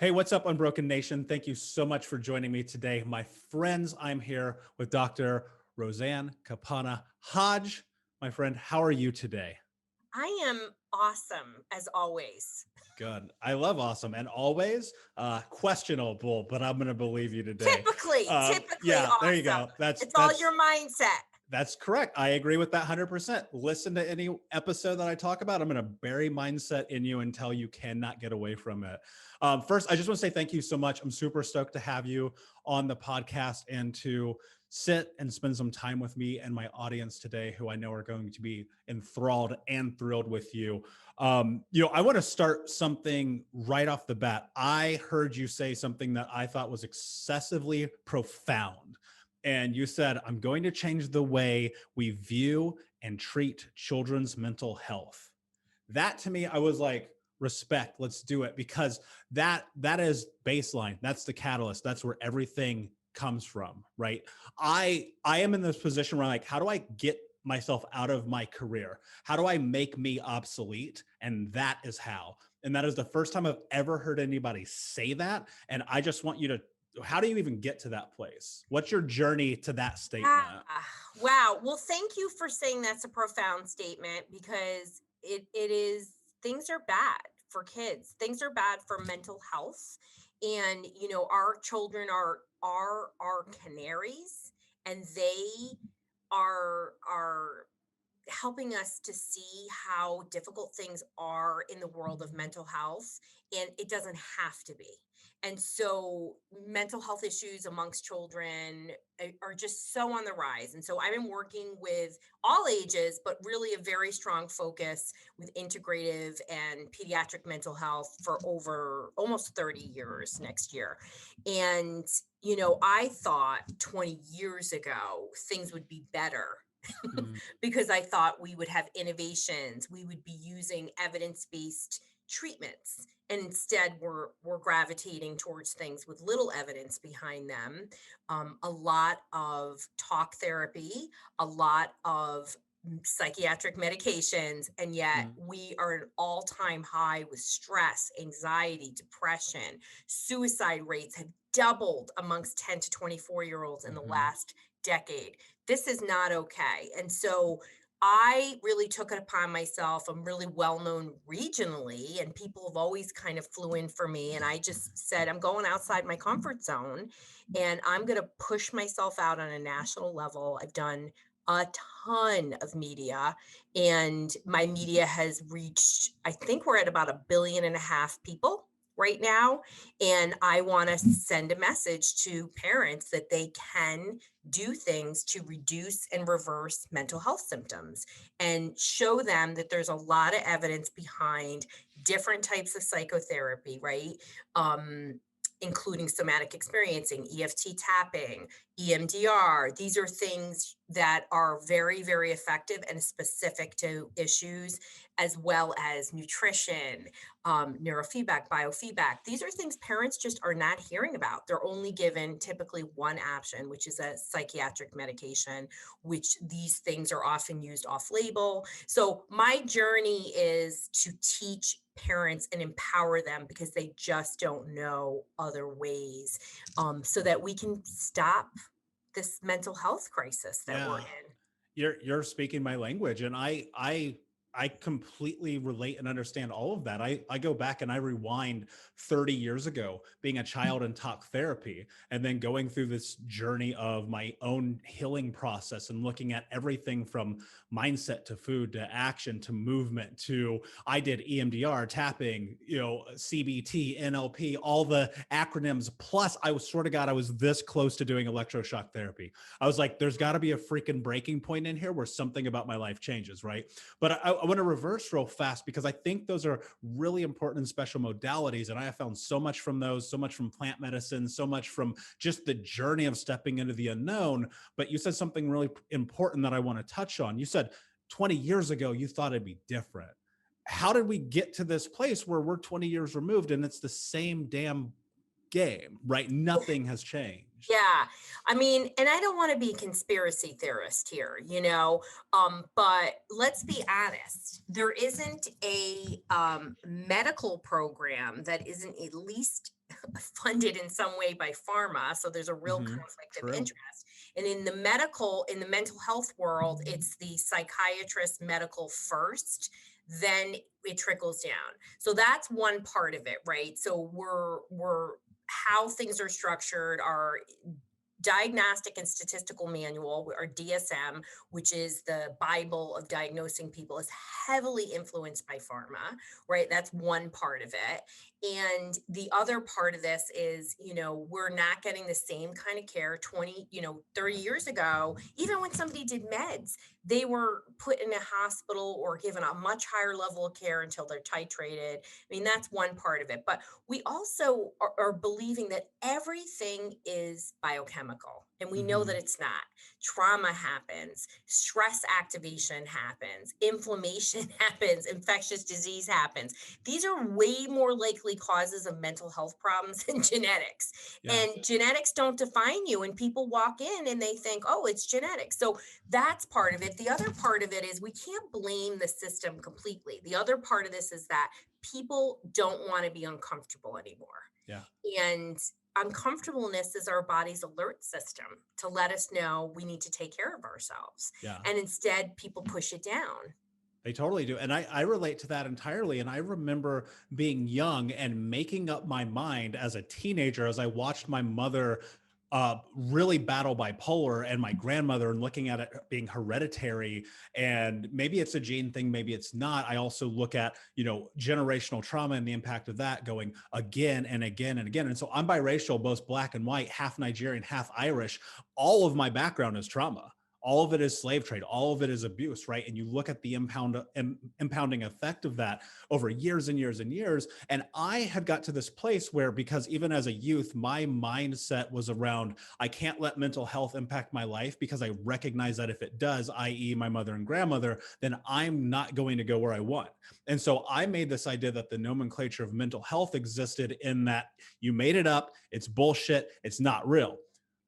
Hey, what's up, Unbroken Nation? Thank you so much for joining me today. My friends, I'm here with Dr. Rosann Cappanna Hodge. My friend, how are you today? I am awesome as always. Good. I love awesome and always questionable, but I'm going to believe you today. Typically Yeah, there you awesome. go. That's It's all that's your mindset. That's correct. I agree with that 100%. Listen to any episode that I talk about. I'm going to bury mindset in you until you cannot get away from it. First, I just want to say thank you so much. I'm super stoked to have you on the podcast and to sit and spend some time with me and my audience today, who I know are going to be enthralled and thrilled with you. I want to start something right off the bat. I heard you say something that I thought was excessively profound. And you said, I'm going to change the way we view and treat children's mental health. That to me, I was like, respect, let's do it, because that is baseline. That's the catalyst. That's where everything comes from, right? I am in this position where I'm like, how do I get myself out of my career? How do I make me obsolete? And that is how. And that is the first time I've ever heard anybody say that. And I just want you to, how do you even get to that place? What's your journey to that statement? Wow. Well, thank you for saying that's a profound statement because it is, things are bad for kids. Things are bad for mental health. And, our children are our canaries, and they are helping us to see how difficult things are in the world of mental health, and it doesn't have to be. And so mental health issues amongst children are just so on the rise. And so I've been working with all ages, but really a very strong focus with integrative and pediatric mental health for over almost 30 years next year. And I thought 20 years ago things would be better Mm, because I thought we would have innovations, we would be using evidence-based treatments. And instead, we're gravitating towards things with little evidence behind them. A lot of talk therapy, a lot of psychiatric medications, and yet mm, we are at an all-time high with stress, anxiety, depression. Suicide rates have doubled amongst 10 to 24-year-olds in the mhm. last decade. This is not okay. And so I really took it upon myself. I'm really well known regionally, and people have always kind of flew in for me. And I just said, I'm going outside my comfort zone and I'm going to push myself out on a national level. I've done a ton of media, and my media has reached, I think we're at about 1.5 billion people right now. And I want to send a message to parents that they can do things to reduce and reverse mental health symptoms and show them that there's a lot of evidence behind different types of psychotherapy, right? Um, Including somatic experiencing, EFT tapping, EMDR. These are things that are very, very effective and specific to issues, as well as nutrition, neurofeedback, biofeedback. These are things parents just are not hearing about. They're only given typically one option, which is a psychiatric medication, which these things are often used off label. So my journey is to teach parents and empower them because they just don't know other ways, so that we can stop this mental health crisis that we're Yeah. in. You're speaking my language, and I completely relate and understand all of that. I go back and I rewind 30 years ago, being a child in talk therapy, and then going through this journey of my own healing process and looking at everything from mindset to food to action to movement to, I did EMDR, tapping, CBT, NLP, all the acronyms. Plus, I was, swear to God, I was this close to doing electroshock therapy. I was like, there's got to be a freaking breaking point in here where something about my life changes, right? But I want to reverse real fast, because I think those are really important and special modalities. And I have found so much from those, so much from plant medicine, so much from just the journey of stepping into the unknown. But you said something really important that I want to touch on. You said 20 years ago, you thought it'd be different. How did we get to this place where we're 20 years removed and it's the same damn game, right? Nothing has changed. Yeah. I mean, and I don't want to be a conspiracy theorist here, but let's be honest. There isn't a medical program that isn't at least funded in some way by pharma. So there's a real conflict of True. interest. And in the mental health world, it's the psychiatrist medical first, then it trickles down. So that's one part of it, right? So we're how things are structured are Diagnostic and Statistical Manual, or DSM, which is the Bible of diagnosing people, is heavily influenced by pharma, right? That's one part of it. And the other part of this is, we're not getting the same kind of care 20, 30 years ago. Even when somebody did meds, they were put in a hospital or given a much higher level of care until they're titrated. I mean, that's one part of it. But we also are believing that everything is biochemical, and we know that it's not. Trauma happens, stress activation happens, inflammation happens, infectious disease happens. These are way more likely causes of mental health problems than genetics. Yeah. And genetics don't define you, and people walk in and they think, oh, it's genetics. So that's part of it. The other part of it is we can't blame the system completely. The other part of this is that people don't want to be uncomfortable anymore. Yeah. And uncomfortableness is our body's alert system to let us know we need to take care of ourselves. Yeah. And instead, people push it down. They totally do. And I relate to that entirely. And I remember being young and making up my mind as a teenager as I watched my mother really battle bipolar and my grandmother, and looking at it being hereditary. And maybe it's a gene thing, maybe it's not. I also look at, generational trauma and the impact of that going again and again and again. And so I'm biracial, both black and white, half Nigerian, half Irish. All of my background is trauma. All of it is slave trade. All of it is abuse, right? And you look at the impounding effect of that over years and years and years. And I had got to this place where, because even as a youth, my mindset was around, I can't let mental health impact my life, because I recognize that if it does, i.e. my mother and grandmother, then I'm not going to go where I want. And so I made this idea that the nomenclature of mental health existed in that you made it up, it's bullshit, it's not real.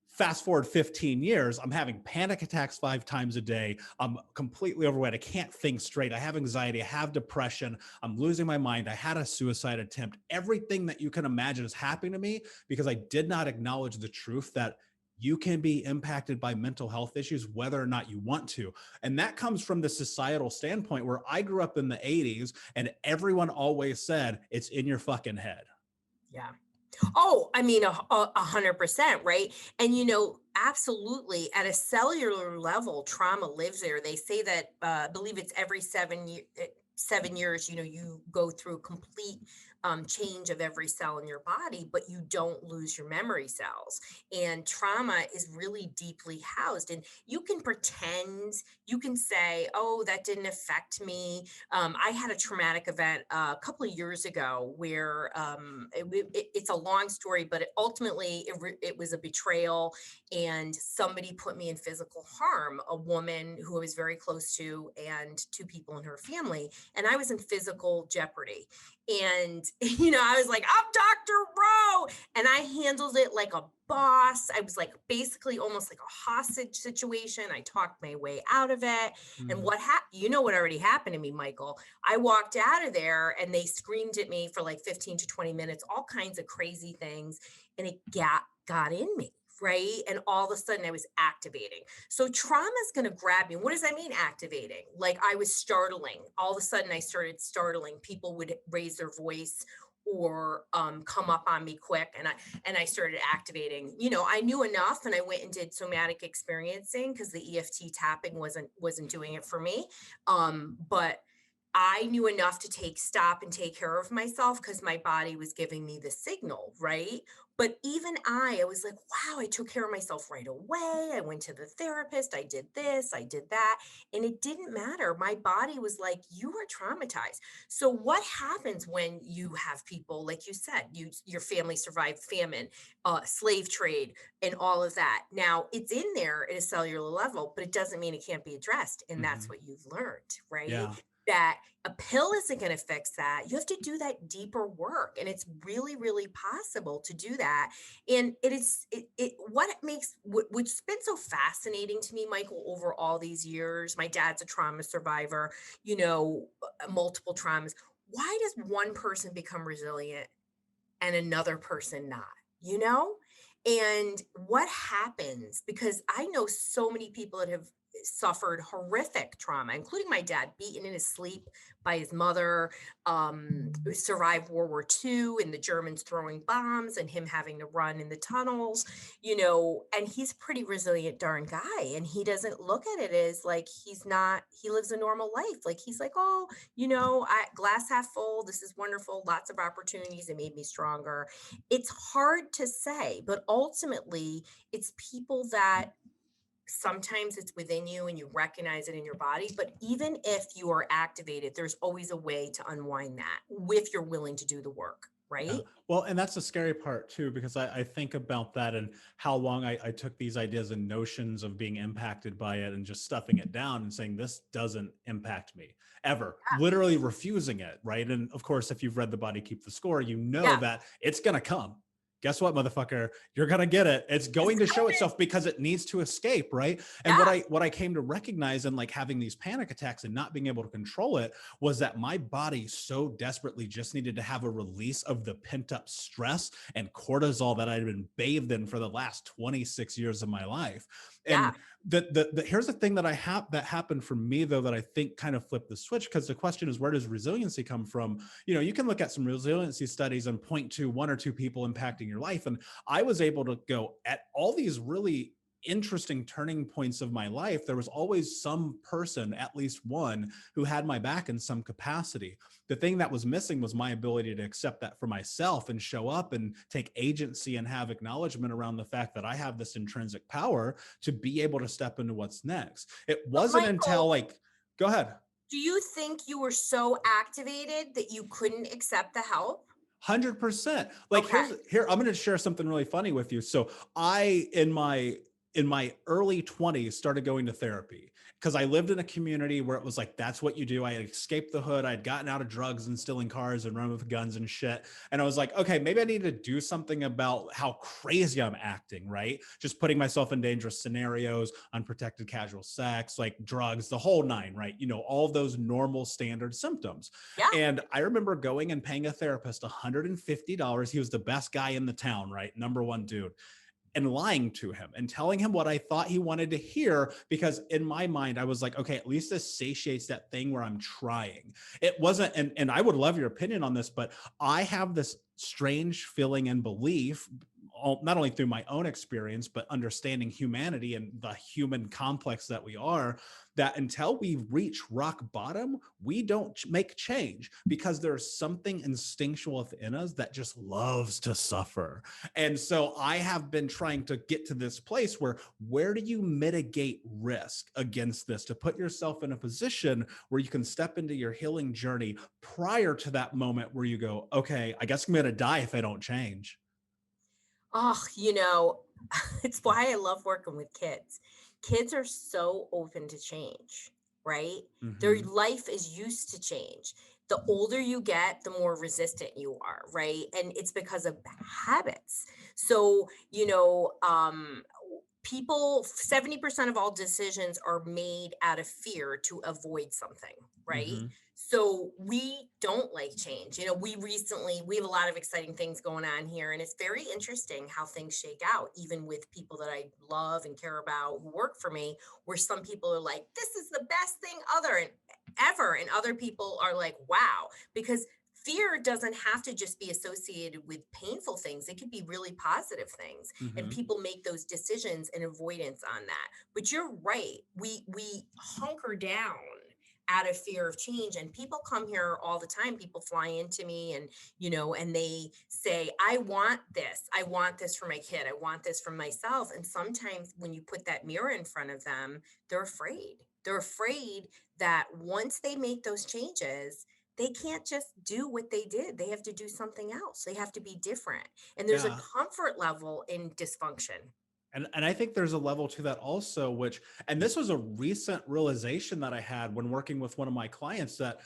Fast forward 15 years, I'm having panic attacks 5 times a day. I'm completely overweight. I can't think straight. I have anxiety. I have depression. I'm losing my mind. I had a suicide attempt. Everything that you can imagine is happening to me because I did not acknowledge the truth that you can be impacted by mental health issues whether or not you want to. And that comes from the societal standpoint where I grew up in the 80s and everyone always said, it's in your fucking head. Yeah. Oh, I mean, 100%, right? And, absolutely at a cellular level, trauma lives there. They say that, I believe it's every 7 years, you go through complete change of every cell in your body, but you don't lose your memory cells. And trauma is really deeply housed. And you can pretend, you can say, oh, that didn't affect me. I had a traumatic event a couple of years ago where it's a long story, but ultimately it was a betrayal, and somebody put me in physical harm, a woman who I was very close to and 2 people in her family. And I was in physical jeopardy. And, I was like, I'm Dr. Rowe. And I handled it like a boss. I was like basically almost like a hostage situation. I talked my way out of it. And what happened, what already happened to me, Michael. I walked out of there and they screamed at me for like 15 to 20 minutes, all kinds of crazy things. And it got in me. Right. And all of a sudden I was activating. So trauma is going to grab me. What does that mean, activating? Like I was startling. All of a sudden I started startling. People would raise their voice or come up on me quick. And I started activating. I knew enough, and I went and did somatic experiencing because the EFT tapping wasn't doing it for me. But I knew enough to stop and take care of myself because my body was giving me the signal, right? But even I was like, wow, I took care of myself right away. I went to the therapist. I did this, I did that. And it didn't matter. My body was like, you are traumatized. So what happens when you have people, like you said, your family survived famine, slave trade, and all of that? Now it's in there at a cellular level, but it doesn't mean it can't be addressed. And that's what you've learned, right? Yeah. That a pill isn't going to fix that. You have to do that deeper work. And it's really, really possible to do that. And what's been so fascinating to me, Michael, over all these years, my dad's a trauma survivor, multiple traumas. Why does one person become resilient and another person not, you know? And what happens, because I know so many people that have suffered horrific trauma, including my dad, beaten in his sleep by his mother, survived World War II and the Germans throwing bombs and him having to run in the tunnels, and he's a pretty resilient darn guy. And he doesn't look at it as like he lives a normal life. Like he's like, oh, glass half full. This is wonderful. Lots of opportunities. It made me stronger. It's hard to say, but ultimately, it's people that sometimes it's within you and you recognize it in your body. But even if you are activated, there's always a way to unwind that if you're willing to do the work, Yeah. right? Well, and that's the scary part too, because I think about that and how long I took these ideas and notions of being impacted by it and just stuffing it down and saying, this doesn't impact me ever, literally refusing it. Right. And of course, if you've read The Body Keep the Score, you know Yeah. that it's going to come. Guess what, motherfucker? You're going to get it. It's going to show itself because it needs to escape. Right. And Yeah. what I came to recognize and like having these panic attacks and not being able to control it was that my body so desperately just needed to have a release of the pent up stress and cortisol that I'd been bathed in for the last 26 years of my life. Yeah. And here's the thing that that happened for me though, that I think kind of flipped the switch. Because the question is, where does resiliency come from? You can look at some resiliency studies and point to one or two people impacting your life. And I was able to go at all these really interesting turning points of my life. There was always some person, at least one, who had my back in some capacity. The thing that was missing was my ability to accept that for myself and show up and take agency and have acknowledgement around the fact that I have this intrinsic power to be able to step into what's next. It But wasn't until Michael, go ahead. do you think you were so activated that you couldn't accept the help? 100%. Like Okay. here, I'm going to share something really funny with you. So I, in my early 20s, started going to therapy because I lived in a community where it was like, that's what you do. I had escaped the hood. I'd gotten out of drugs and stealing cars and running with guns and shit. And I was like, okay, maybe I need to do something about how crazy I'm acting, right? Just putting myself in dangerous scenarios, unprotected casual sex, like drugs, the whole nine, right? All of those normal standard symptoms. Yeah. And I remember going and paying a therapist $150. He was the best guy in the town, right? Number one dude. And lying to him and telling him what I thought he wanted to hear, because in my mind, I was like, okay, at least this satiates that thing where I'm trying. It wasn't, and I would love your opinion on this, but I have this strange feeling and belief, not only through my own experience, but understanding humanity and the human complex that we are, that until we reach rock bottom, we don't make change, because there's something instinctual within us that just loves to suffer. And so I have been trying to get to this place where do you mitigate risk against this to put yourself in a position where you can step into your healing journey prior to that moment where you go, okay, I guess I'm going to die if I don't change. Oh, it's why I love working with kids. Kids are so open to change, right? Their Mm-hmm. life is used to change. The older you get, the more resistant you are, right? And it's because of habits. So, people, 70% of all decisions are made out of fear to avoid something, right? Mm-hmm. So we don't like change. We have a lot of exciting things going on here, and it's very interesting how things shake out, even with people that I love and care about who work for me, where some people are like, this is the best thing ever. And other people are like, wow, because fear doesn't have to just be associated with painful things. It could be really positive things. And Mm-hmm. people make those decisions and avoidance on that. But you're right. We hunker down out of fear of change, and people come here all the time. People fly into me, and they say, I want this for my kid, I want this for myself. And sometimes when you put that mirror in front of them, they're afraid that once they make those changes, they can't just do what they did. They have to do something else. They have to be different. And there's a Yeah. comfort level in dysfunction. And I think there's a level to that also, and this was a recent realization that I had when working with one of my clients, that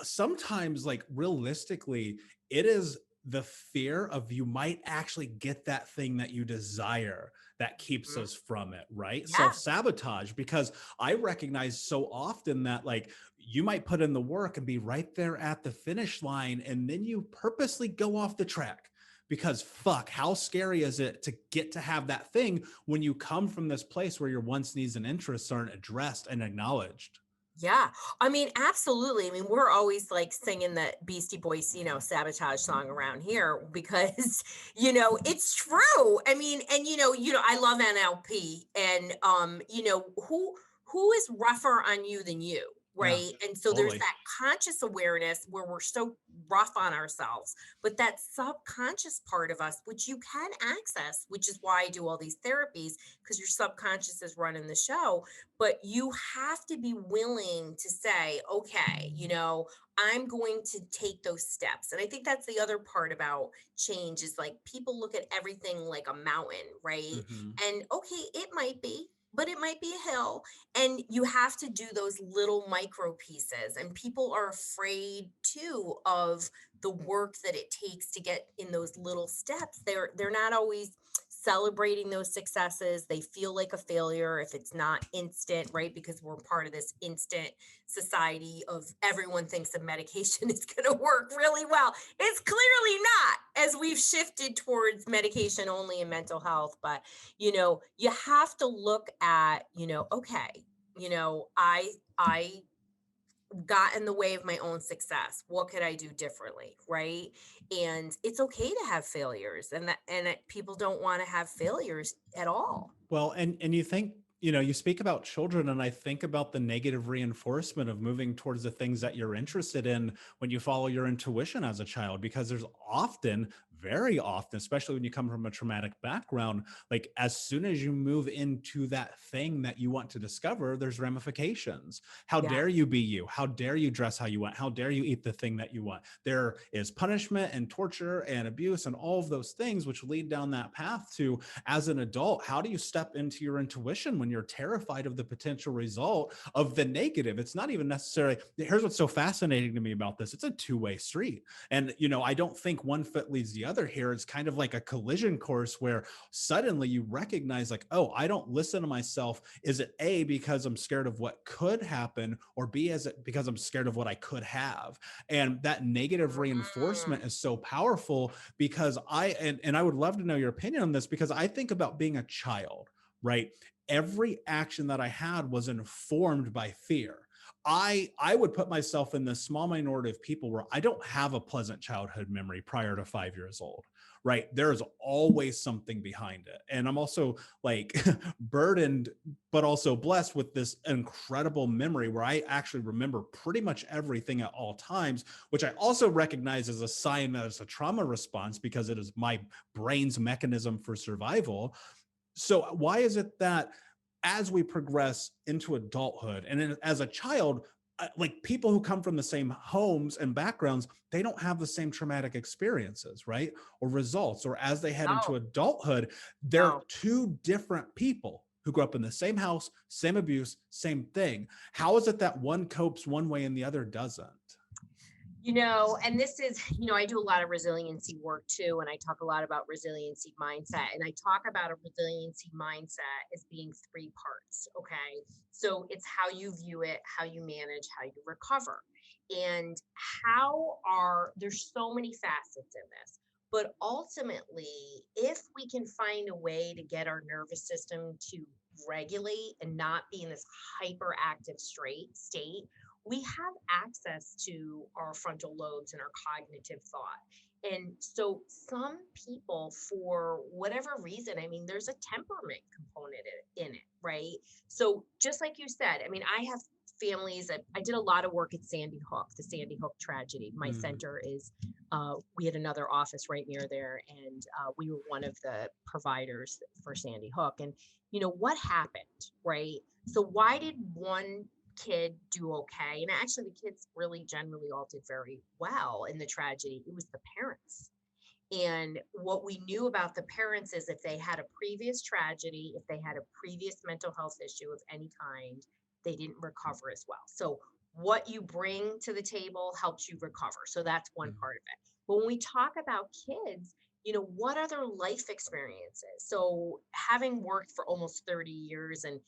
sometimes, like, realistically, it is the fear of you might actually get that thing that you desire that keeps Mhm. us from it, right? Yeah. Self-sabotage, because I recognize so often that, like, you might put in the work and be right there at the finish line, and then you purposely go off the track. because fuck, how scary is it to get to have that thing when you come from this place where your wants, needs, and interests aren't addressed and acknowledged? Yeah. I mean, absolutely. I mean, we're always like singing the Beastie Boys, Sabotage song around here because, it's true. I mean, and I love NLP and who is rougher on you than you, Yeah, right? And so there's totally. that conscious awareness where we're so rough on ourselves, but that subconscious part of us, which you can access, which is why I do all these therapies, because your subconscious is running the show, but you have to be willing to say, okay, I'm going to take those steps. And I think that's the other part about change is like people look at everything like a mountain, right? Hmm. And okay, it might be, but it might be a hill. And you have to do those little micro pieces. And people are afraid too of the work that it takes to get in those little steps. They're not always celebrating those successes. They feel like a failure if it's not instant, right? Because we're part of this instant society of everyone thinks a medication is going to work really well. It's clearly not, as we've shifted towards medication only in mental health. But, you have to look at, okay, I got in the way of my own success. What could I do differently, right? And it's okay to have failures, and that people don't want to have failures at all. Well, and you think, you speak about children, and I think about the negative reinforcement of moving towards the things that you're interested in when you follow your intuition as a child, because there's often, very often, especially when you come from a traumatic background, like as soon as you move into that thing that you want to discover, there's ramifications. How Yeah. dare you be you? How dare you dress how you want? How dare you eat the thing that you want? There is punishment and torture and abuse and all of those things which lead down that path to, as an adult, how do you step into your intuition when you're terrified of the potential result of the negative? It's not even necessarily, here's what's so fascinating to me about this. It's a two-way street. And, I don't think one foot leads the other here. It's kind of like a collision course where suddenly you recognize like, oh, I don't listen to myself. Is it A, because I'm scared of what could happen, or B, is it because I'm scared of what I could have? And that negative reinforcement Mm. is so powerful because and I would love to know your opinion on this, because I think about being a child, right? Every action that I had was informed by fear. I would put myself in this small minority of people where I don't have a pleasant childhood memory prior to 5 years old, right? There's always something behind it. And I'm also like burdened, but also blessed with this incredible memory where I actually remember pretty much everything at all times, which I also recognize as a sign that it's a trauma response because it is my brain's mechanism for survival. So why is it that as we progress into adulthood and as a child, like people who come from the same homes and backgrounds, they don't have the same traumatic experiences, right? Or results, or as they head into No, adulthood, they're no. two different people who grew up in the same house, same abuse, same thing. How is it that one copes one way and the other doesn't? And this is, I do a lot of resiliency work too, and I talk a lot about resiliency mindset. And I talk about a resiliency mindset as being three parts. Okay. So it's how you view it, how you manage, how you recover. And there's so many facets in this. But ultimately, if we can find a way to get our nervous system to regulate and not be in this hyperactive state, we have access to our frontal lobes and our cognitive thought. And so some people, for whatever reason, I mean, there's a temperament component in it, right? So just like you said, I mean, I have families that I did a lot of work at Sandy Hook, the Sandy Hook tragedy. My Mm. center is, we had another office right near there, and we were one of the providers for Sandy Hook. And, what happened, right? So why did one kid do okay? And actually, the kids really generally all did very well in the tragedy. It was the parents. And what we knew about the parents is if they had a previous tragedy, if they had a previous mental health issue of any kind, they didn't recover as well. So, what you bring to the table helps you recover. So, that's one Mm. part of it. But when we talk about kids, what other life experiences? So, having worked for almost 30 years and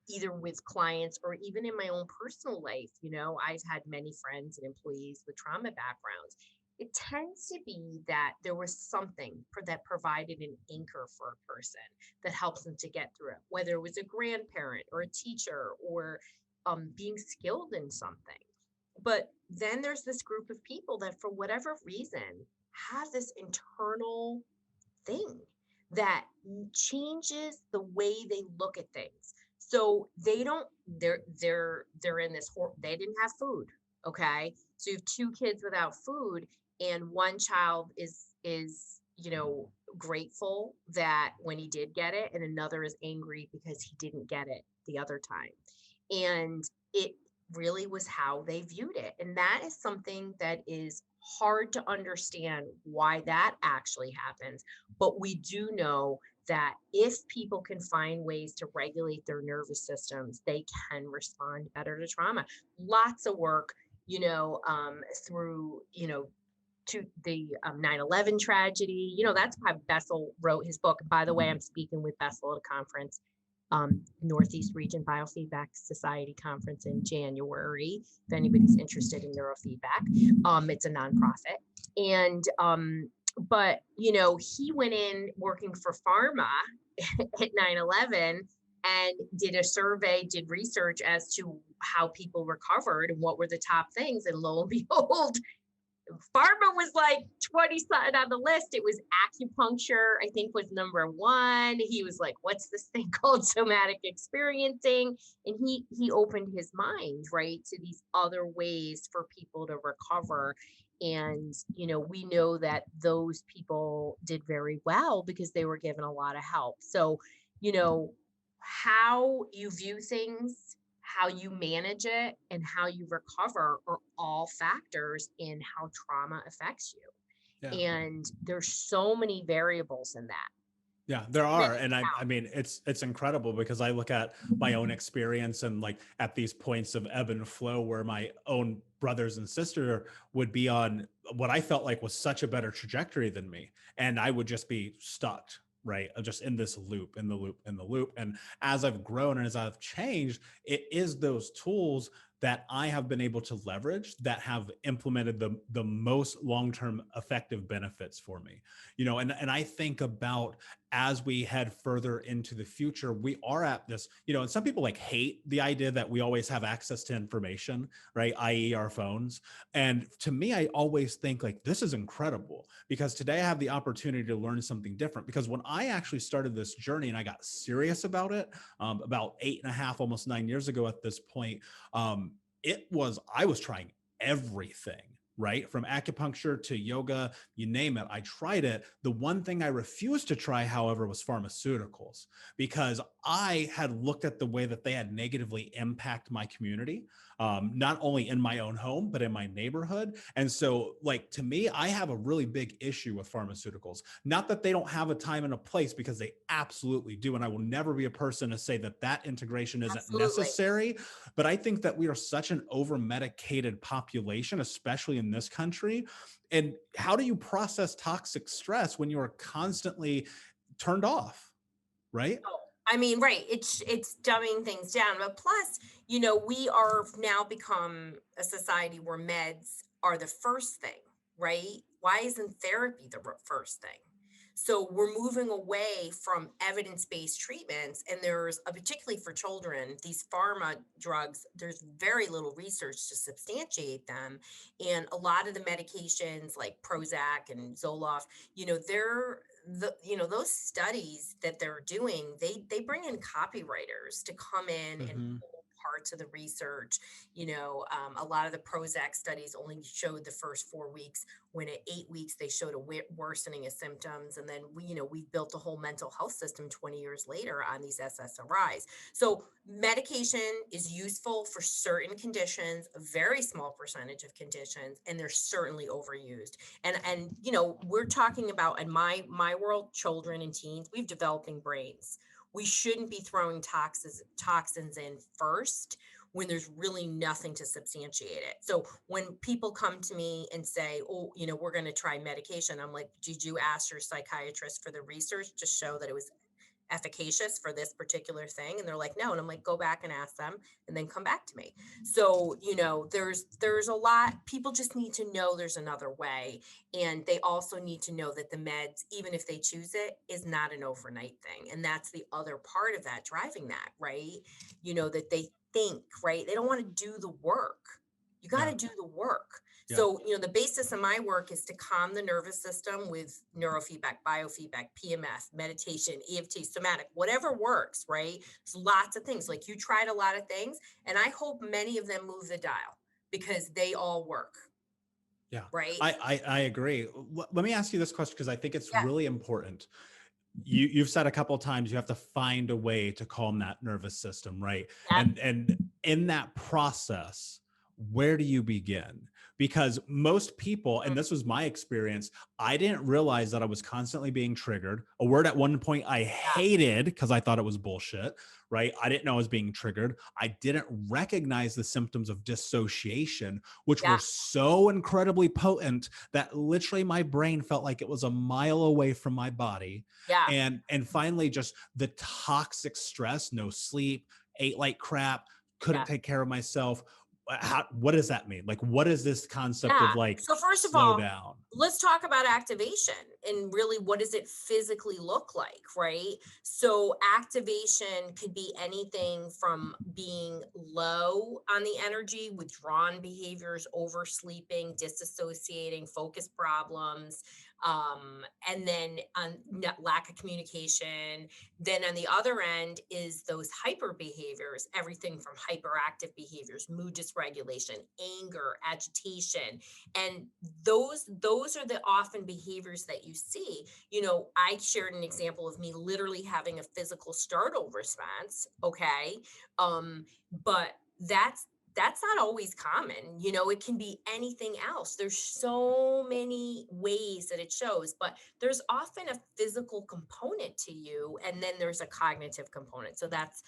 either with clients or even in my own personal life, I've had many friends and employees with trauma backgrounds, it tends to be that there was something that provided an anchor for a person that helps them to get through it, whether it was a grandparent or a teacher or being skilled in something. But then there's this group of people that, for whatever reason, have this internal thing that changes the way they look at things. So they don't they're in this they didn't have food, okay? So you have two kids without food, and one child is, grateful that when he did get it, and another is angry because he didn't get it the other time. And it really was how they viewed it. And that is something that is hard to understand why that actually happens. But we do know that if people can find ways to regulate their nervous systems, they can respond better to trauma. Lots of work, through, to the 9/11 tragedy. That's why Bessel wrote his book. By the way, I'm speaking with Bessel at a conference, Northeast Region Biofeedback Society conference in January. If anybody's interested in neurofeedback, it's a nonprofit. And but he went in working for pharma at 9/11 and did a survey, did research as to how people recovered and what were the top things. And lo and behold, pharma was like 20 something on the list. It was acupuncture, I think, was number one. He was like, what's this thing called somatic experiencing? And he opened his mind, right, to these other ways for people to recover. And we know that those people did very well because they were given a lot of help. So you know how you view things, how you manage it, and how you recover are all factors in how trauma affects Yeah. you. And there's so many variables in that. Yeah, there are. Many And I now. mean, it's incredible because I look at my own experience and like at these points of ebb and flow where my own brothers and sister would be on what I felt like was such a better trajectory than me. And I would just be stuck, right? Just in this loop, in the loop, in the loop. And as I've grown and as I've changed, it is those tools that I have been able to leverage that have implemented the most long-term effective benefits for me. And I think about as we head further into the future, we are at this, and some people like hate the idea that we always have access to information, right? I.e. our phones. And to me, I always think like, this is incredible because today I have the opportunity to learn something different. Because when I actually started this journey and I got serious about it, about 8.5, almost 9 years ago at this point, I was trying everything, right? From acupuncture to yoga, you name it. I tried it. The one thing I refused to try, however, was pharmaceuticals because I had looked at the way that they had negatively impacted my community, not only in my own home, but in my neighborhood. And so, like, to me, I have a really big issue with pharmaceuticals. Not that they don't have a time and a place, because they absolutely do. And I will never be a person to say that that integration isn't Absolutely. necessary. But I think that we are such an over-medicated population, especially in this country. And how do you process toxic stress when you are constantly turned off, right? Oh, I mean, right. It's dumbing things down. But plus, we are now become a society where meds are the first thing, right? Why isn't therapy the first thing? So we're moving away from evidence-based treatments, and there's particularly for children, these pharma drugs, there's very little research to substantiate them. And a lot of the medications like Prozac and Zoloft, they're those studies that they're doing, they bring in copywriters to come in and Mm-hmm. pull parts of the research. A lot of the Prozac studies only showed the first 4 weeks, when at 8 weeks they showed a worsening of symptoms. And then we've built a whole mental health system 20 years later on these SSRIs. So medication is useful for certain conditions, a very small percentage of conditions, and they're certainly overused. And we're talking about, in my world, children and teens, we've developing brains. We shouldn't be throwing toxins in first when there's really nothing to substantiate it. So when people come to me and say, oh, we're going to try medication, I'm like, did you ask your psychiatrist for the research to show that it was efficacious for this particular thing? And they're like, no. And I'm like, go back and ask them and then come back to me. So, there's a lot, people just need to know there's another way. And they also need to know that the meds, even if they choose it, is not an overnight thing. And that's the other part of that driving that, right? That they think, right? They don't want to do the work. You got to Yeah. do the work. Yeah. So, the basis of my work is to calm the nervous system with neurofeedback, biofeedback, PMS, meditation, EFT, somatic, whatever works, right? There's lots of things. Like, you tried a lot of things, and I hope many of them move the dial because they all work, Yeah. right? I agree. Let me ask you this question because I think it's Yeah. really important. You've said a couple of times you have to find a way to calm that nervous system, right? Yeah. And in that process, where do you begin? Because most people, and this was my experience, I didn't realize that I was constantly being triggered. A word at one point I hated because I thought it was bullshit, right? I didn't know I was being triggered. I didn't recognize the symptoms of dissociation, which Yeah. were so incredibly potent that literally my brain felt like it was a mile away from my body. Yeah. And finally, just the toxic stress, no sleep, ate like crap, couldn't Yeah. take care of myself. What does that mean? Like, what is this concept Yeah. of like So first of slow all, down? let's talk about activation and really what does it physically look like, right? So activation could be anything from being low on the energy, withdrawn behaviors, oversleeping, disassociating, focus problems, and then on lack of communication. Then on the other end is those hyper behaviors, everything from hyperactive behaviors, mood dysregulation, anger, agitation, and those are the often behaviors that you see. I shared an example of me literally having a physical startle response, okay? But that's not always common. It can be anything else. There's so many ways that it shows, but there's often a physical component to you, and then there's a cognitive component. So that's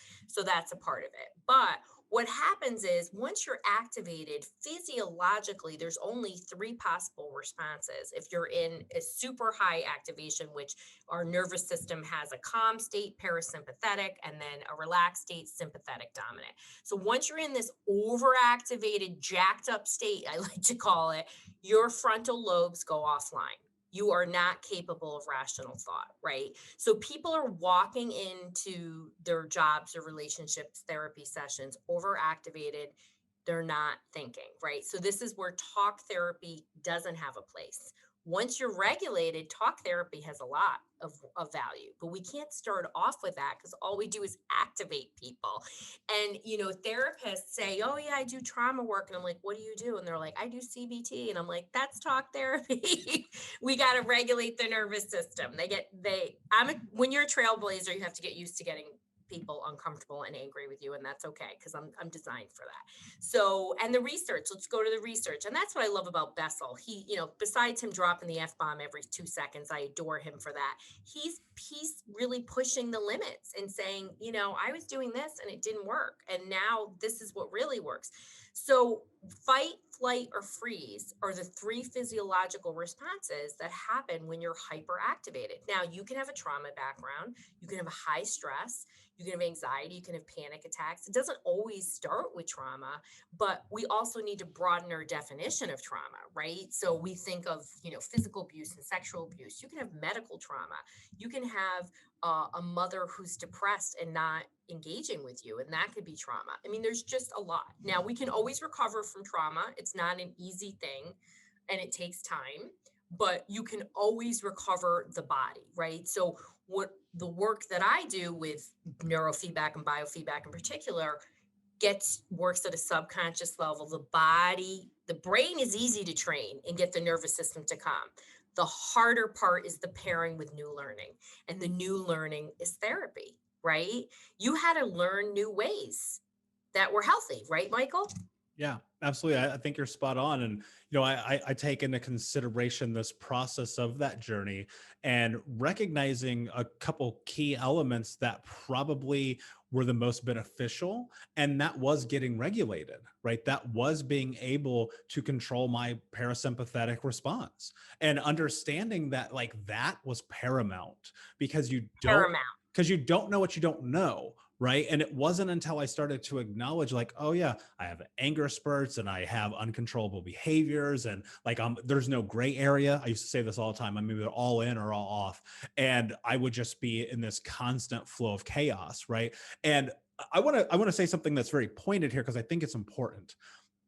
a part of it. But what happens is once you're activated physiologically, there's only three possible responses. If you're in a super high activation, which our nervous system has a calm state, parasympathetic, and then a relaxed state, sympathetic dominant. So once you're in this overactivated, jacked up state, I like to call it, your frontal lobes go offline. You are not capable of rational thought, right? So people are walking into their jobs or relationships, therapy sessions, overactivated. They're not thinking, right? So this is where talk therapy doesn't have a place. Once you're regulated, talk therapy has a lot of value, but we can't start off with that because all we do is activate people. And, therapists say, oh, yeah, I do trauma work. And I'm like, what do you do? And they're like, I do CBT. And I'm like, that's talk therapy. We got to regulate the nervous system. When you're a trailblazer, you have to get used to getting people uncomfortable and angry with you. And that's okay, because I'm designed for that. So, and the research, let's go to the research. And that's what I love about Bessel. He, besides him dropping the F-bomb every 2 seconds, I adore him for that. He's really pushing the limits and saying, I was doing this and it didn't work. And now this is what really works. So fight, flight, or freeze are the three physiological responses that happen when you're hyperactivated. Now, you can have a trauma background, you can have a high stress, you can have anxiety, you can have panic attacks. It doesn't always start with trauma, but we also need to broaden our definition of trauma, right? So we think of, physical abuse and sexual abuse. You can have medical trauma. You can have a mother who's depressed and not engaging with you, and that could be trauma. I mean, there's just a lot. Now, we can always recover from trauma. It's not an easy thing, and it takes time, but you can always recover the body, right? So what the work that I do with neurofeedback and biofeedback in particular works at a subconscious level. The brain is easy to train and get the nervous system to calm. The harder part is the pairing with new learning, and the new learning is therapy, right? You had to learn new ways that were healthy, right, Michael? Yeah, absolutely. I think you're spot on. And, I take into consideration this process of that journey and recognizing a couple key elements that probably were the most beneficial. And that was getting regulated, right? That was being able to control my parasympathetic response and understanding that like that was paramount because you don't Paramount. because you don't know what you don't know. Right. And it wasn't until I started to acknowledge, like, oh, yeah, I have anger spurts and I have uncontrollable behaviors. And like, there's no gray area. I used to say this all the time. I'm either all in or all off. And I would just be in this constant flow of chaos. Right. And I want to say something that's very pointed here because I think it's important.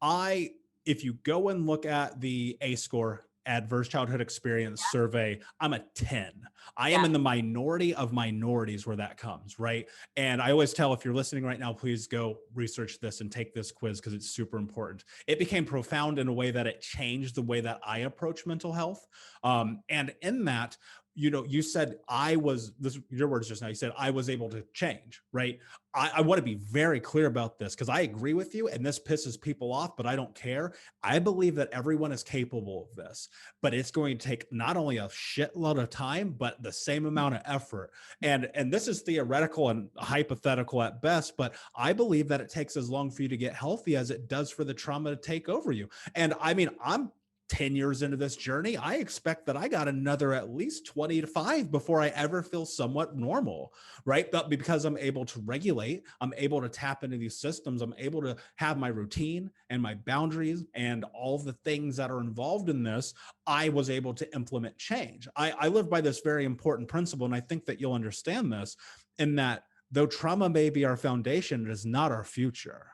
I, if you go and look at the ACE score, Adverse Childhood Experience Survey, I'm a 10. I am Yeah. in the minority of minorities where that comes, right? And I always tell, if you're listening right now, please go research this and take this quiz because it's super important. It became profound in a way that it changed the way that I approach mental health. And in that, you said I was, this, your words just now, you said I was able to change, right? I want to be very clear about this because I agree with you and this pisses people off, but I don't care. I believe that everyone is capable of this, but it's going to take not only a shitload of time, but the same amount of effort. And this is theoretical and hypothetical at best, but I believe that it takes as long for you to get healthy as it does for the trauma to take over you. And I mean, I'm 10 years into this journey. I expect that I got another at least 25 before I ever feel somewhat normal, right? But because I'm able to regulate, I'm able to tap into these systems, I'm able to have my routine and my boundaries and all the things that are involved in this, I was able to implement change. I live by this very important principle, and I think that you'll understand this, in that though trauma may be our foundation, it is not our future.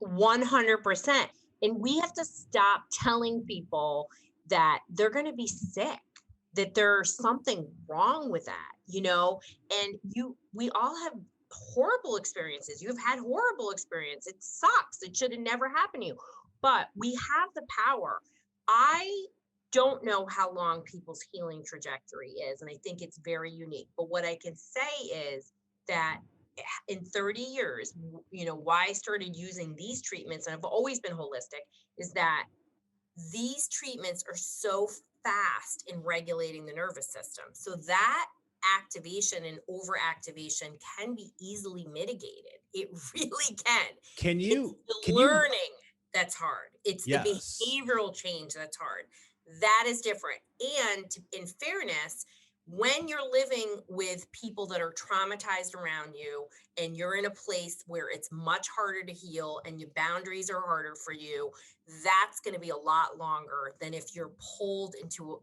100%. And we have to stop telling people that they're going to be sick, that there's something wrong with that, and we all have horrible experiences. You've had horrible experience. It sucks. It should have never happened to you. But we have the power. I don't know how long people's healing trajectory is, and I think it's very unique. But what I can say is that in 30 years, why I started using these treatments, and I've always been holistic, is that these treatments are so fast in regulating the nervous system. So that activation and overactivation can be easily mitigated. It really can. Can It's you, the can you, learning that's hard. It's the yes. behavioral change that's hard. That is different. And in fairness, when you're living with people that are traumatized around you and you're in a place where it's much harder to heal and your boundaries are harder for you, that's going to be a lot longer than if you're pulled into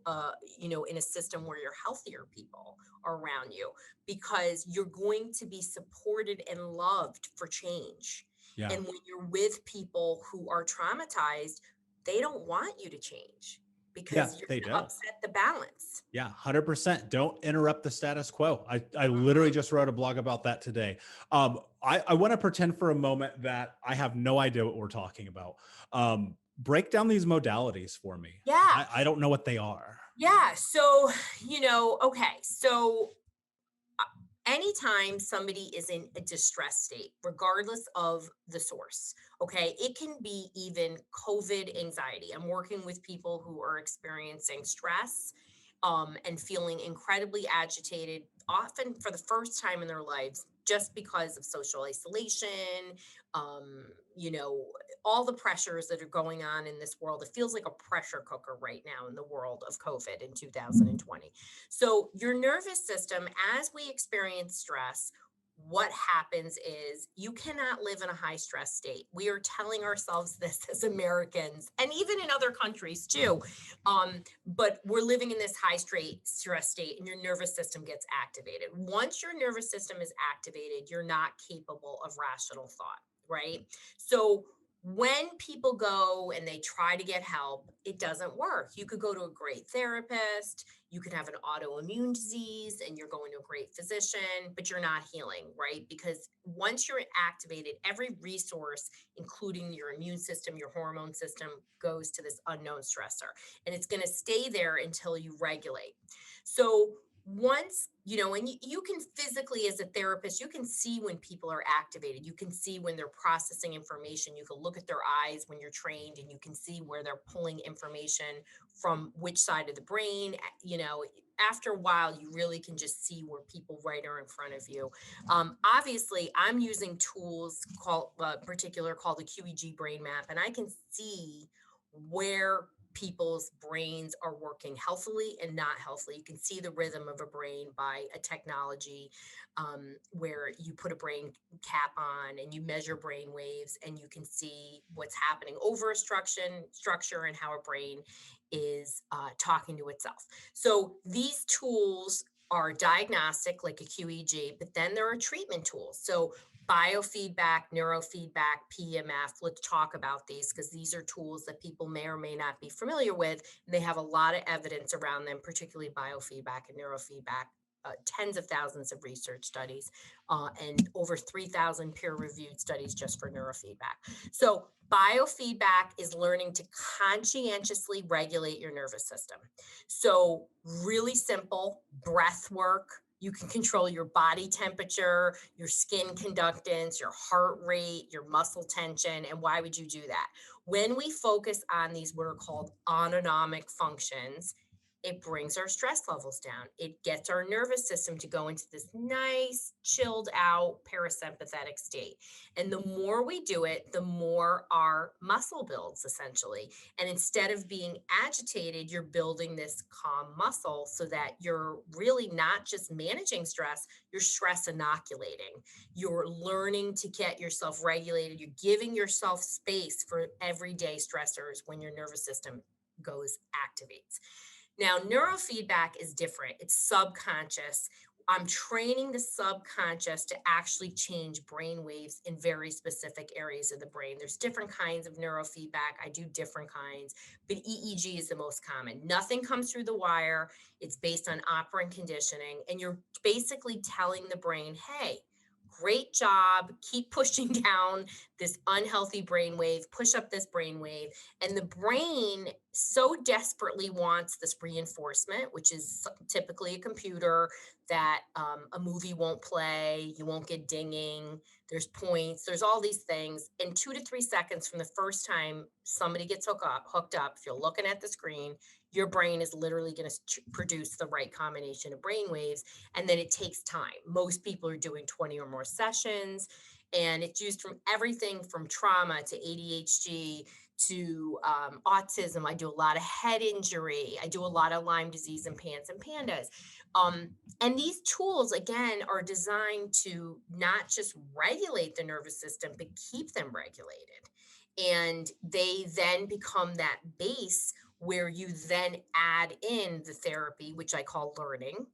in a system where you're healthier people are around you, because you're going to be supported and loved for change. Yeah. And when you're with people who are traumatized, they don't want you to change Yeah, because you're they going to don't. upset the balance. Yeah, 100%. Don't interrupt the status quo. I literally Mhm. just wrote a blog about that today. I want to pretend for a moment that I have no idea what we're talking about. Break down these modalities for me. Yeah. I don't know what they are. Yeah. So, okay. So anytime somebody is in a distress state, regardless of the source, okay, it can be even COVID anxiety. I'm working with people who are experiencing stress and feeling incredibly agitated, often for the first time in their lives, just because of social isolation, um, you know, all the pressures that are going on in this world. It feels like a pressure cooker right now in the world of COVID in 2020. So, your nervous system, as we experience stress, what happens is you cannot live in a high stress state. We are telling ourselves this as Americans and even in other countries too. But we're living in this stress state and your nervous system gets activated. Once your nervous system is activated, you're not capable of rational thought, right? So, when people go and they try to get help, it doesn't work. You could go to a great therapist, you could have an autoimmune disease and you're going to a great physician, but you're not healing, right? Because once you're activated, every resource, including your immune system, your hormone system, goes to this unknown stressor. And it's going to stay there until you regulate. So once, and you can physically, as a therapist, you can see when people are activated. You can see when they're processing information. You can look at their eyes when you're trained and you can see where they're pulling information from which side of the brain. After a while, you really can just see where people right are in front of you. Obviously, I'm using tools called the QEEG brain map, and I can see where people's brains are working healthily and not healthily. You can see the rhythm of a brain by a technology where you put a brain cap on and you measure brain waves, and you can see what's happening over a structure and how a brain is talking to itself. So these tools are diagnostic, like a QEEG, but then there are treatment tools. So biofeedback, neurofeedback, PEMF. Let's talk about these because these are tools that people may or may not be familiar with. And they have a lot of evidence around them, particularly biofeedback and neurofeedback. Tens of thousands of research studies and over 3,000 peer-reviewed studies just for neurofeedback. So biofeedback is learning to conscientiously regulate your nervous system. So really simple breath work. You can control your body temperature, your skin conductance, your heart rate, your muscle tension. And why would you do that? When we focus on these, what are called autonomic functions, it brings our stress levels down. It gets our nervous system to go into this nice, chilled out parasympathetic state. And the more we do it, the more our muscle builds essentially. And instead of being agitated, you're building this calm muscle so that you're really not just managing stress, you're stress inoculating. You're learning to get yourself regulated. You're giving yourself space for everyday stressors when your nervous system activates. Now, neurofeedback is different. It's subconscious. I'm training the subconscious to actually change brain waves in very specific areas of the brain. There's different kinds of neurofeedback. I do different kinds, but EEG is the most common. Nothing comes through the wire. It's based on operant conditioning. And you're basically telling the brain, hey, great job. Keep pushing down this unhealthy brain wave, push up this brain wave. And the brain so desperately wants this reinforcement, which is typically a computer that a movie won't play, you won't get dinging, there's points, there's all these things. In 2 to 3 seconds from the first time somebody gets hooked up, if you're looking at the screen, your brain is literally going to produce the right combination of brain waves. And then it takes time. Most people are doing 20 or more sessions, and it's used from everything from trauma to ADHD to autism. I do a lot of head injury. I do a lot of Lyme disease and PANS and PANDAS. And these tools, again, are designed to not just regulate the nervous system, but keep them regulated. And they then become that base where you then add in the therapy, which I call learning,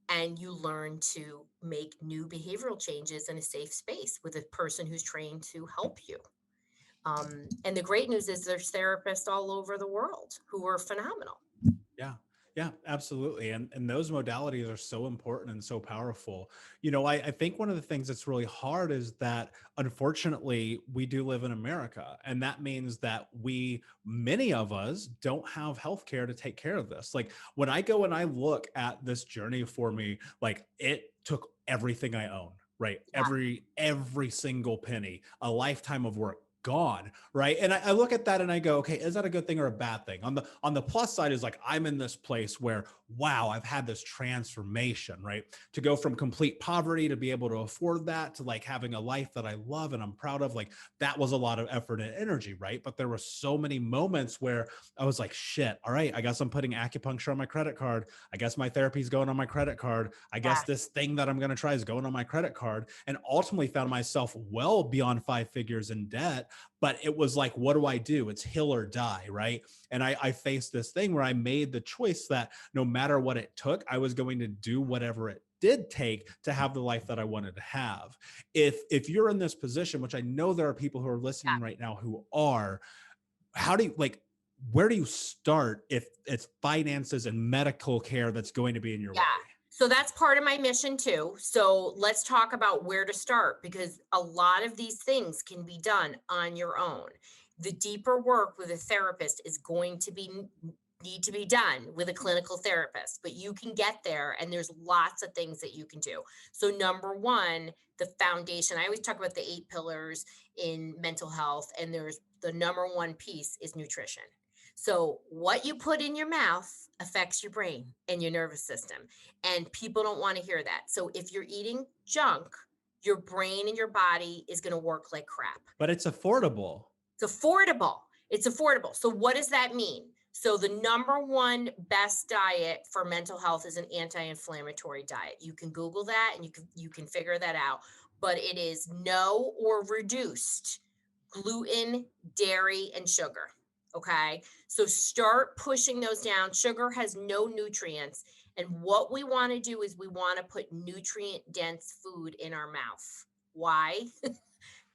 and you learn to make new behavioral changes in a safe space with a person who's trained to help you. And the great news is there's therapists all over the world who are phenomenal. Yeah. Yeah, absolutely. And those modalities are so important and so powerful. I think one of the things that's really hard is that unfortunately we do live in America. And that means that many of us don't have healthcare to take care of this. Like when I go and I look at this journey for me, like it took everything I own, right? Yeah. Every single penny, a lifetime of work gone, right? And I look at that and I go, okay, is that a good thing or a bad thing? On the plus side is like I'm in this place where, wow, I've had this transformation, right? To go from complete poverty to be able to afford that to like having a life that I love and I'm proud of, like that was a lot of effort and energy, right? But there were so many moments where I was like, shit, all right, I guess I'm putting acupuncture on my credit card. I guess my therapy is going on my credit card. I guess this thing that I'm going to try is going on my credit card, and ultimately found myself well beyond 5 figures in debt. But it was like, what do I do? It's heal or die, right? And I faced this thing where I made the choice that no matter what it took, I was going to do whatever it did take to have the life that I wanted to have. If you're in this position, which I know there are people who are listening right now who are, how do you where do you start if it's finances and medical care that's going to be in your Yeah. way? So that's part of my mission too. So let's talk about where to start because a lot of these things can be done on your own. The deeper work with a therapist is going to need to be done with a clinical therapist, but you can get there and there's lots of things that you can do. So number one, the foundation, I always talk about the 8 pillars in mental health, and there's the number one piece is nutrition. So what you put in your mouth affects your brain and your nervous system. And people don't want to hear that. So if you're eating junk, your brain and your body is going to work like crap. But it's affordable. It's affordable. It's affordable. So what does that mean? So the number one best diet for mental health is an anti-inflammatory diet. You can Google that and you can figure that out. But it is no or reduced gluten, dairy, and sugar. Okay. So start pushing those down. Sugar has no nutrients. And what we want to do is we want to put nutrient dense food in our mouth. Why?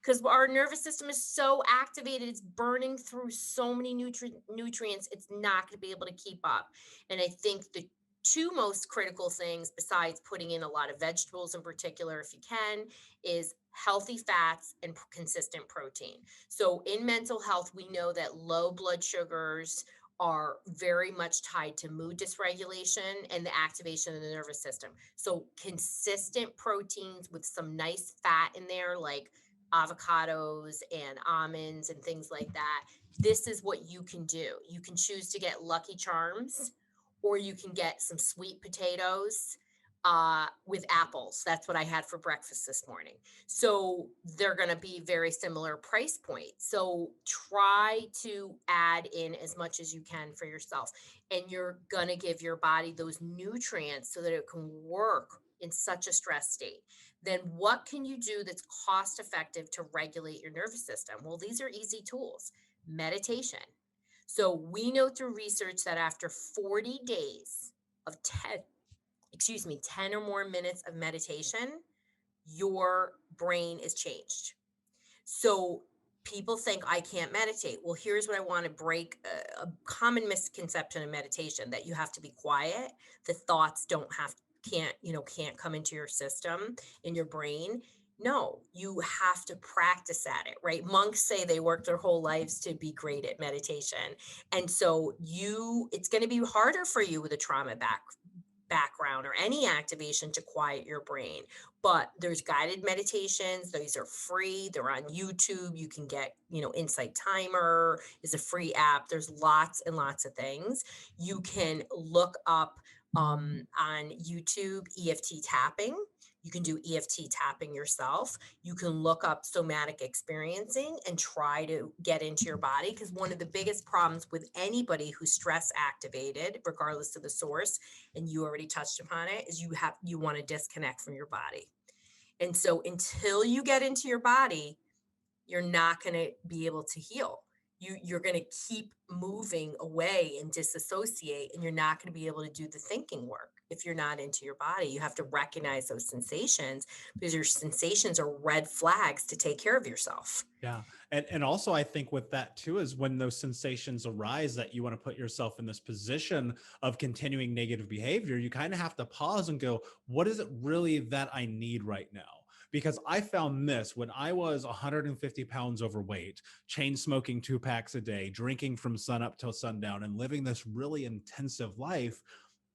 Because our nervous system is so activated, it's burning through so many nutrients, it's not going to be able to keep up. And I think the two most critical things, besides putting in a lot of vegetables in particular, if you can, is healthy fats and consistent protein. So in mental health, we know that low blood sugars are very much tied to mood dysregulation and the activation of the nervous system. So consistent proteins with some nice fat in there, like avocados and almonds and things like that. This is what you can do. You can choose to get Lucky Charms, or you can get some sweet potatoes with apples. That's what I had for breakfast this morning. So they're going to be very similar price point. So try to add in as much as you can for yourself. And you're going to give your body those nutrients so that it can work in such a stress state. Then what can you do that's cost effective to regulate your nervous system? Well, these are easy tools. Meditation. So we know through research that after 40 days of 10 or more minutes of meditation, your brain is changed. So people think I can't meditate. Well, here's what I want to break a common misconception of meditation, that you have to be quiet. The thoughts can't come into your system, in your brain. No, you have to practice at it, right? Monks say they work their whole lives to be great at meditation. And so it's going to be harder for you with a trauma background or any activation to quiet your brain. But there's guided meditations. These are free. They're on YouTube. You can get, Insight Timer is a free app. There's lots and lots of things. You can look up on YouTube EFT tapping. You can do EFT tapping yourself. You can look up somatic experiencing and try to get into your body, because one of the biggest problems with anybody who's stress activated, regardless of the source, and you already touched upon it, is you want to disconnect from your body. And so until you get into your body, you're not going to be able to heal. You're going to keep moving away and disassociate, and you're not going to be able to do the thinking work if you're not into your body. You have to recognize those sensations, because your sensations are red flags to take care of yourself. Yeah. And also I think with that too, is when those sensations arise that you want to put yourself in this position of continuing negative behavior, you kind of have to pause and go, what is it really that I need right now? Because I found this when I was 150 pounds overweight, chain smoking 2 packs a day, drinking from sun up till sundown, and living this really intensive life,